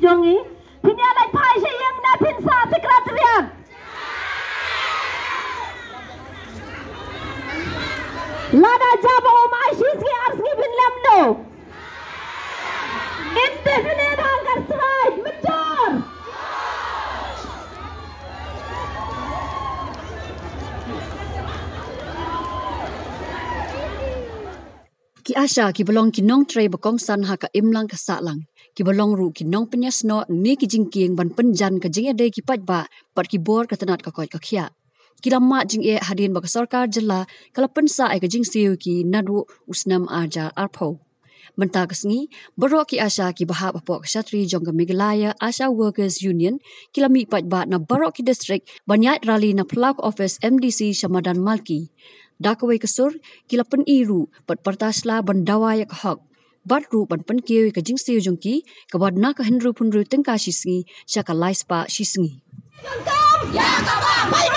jongi pinya lai pai se yang na tin sa sekretariat lada jaba umai shiski arski bin lamno indefinite hunger strike menjor ki ASHA ki belong ki nong tray bakong san ha ka imlang ka salang ki belong ru ki nong penyas no ni ki jingking ban penjan ka Jingeh de ki patba pat ki bor ka tanat ka koi ka khia ki lama Jingeh hadin ba ka Sorkar Jylla kala pensa ai ka jingsiu ki nadu usnam arja arpo menta kasngi barok ki ASHA ki bahap apok ksatri jong ka Meghalaya ASHA Workers Union ki lami patba na barok ki district banyat rally na plak office MDC Shamadan Malki dakawai kasur kila pen iru pat partasla bandawa yak hak batru ban pen kiwi ka jingsiu jongki ka badna ka henru punru tengka shisngi syaka laispa shisngi ya ka ba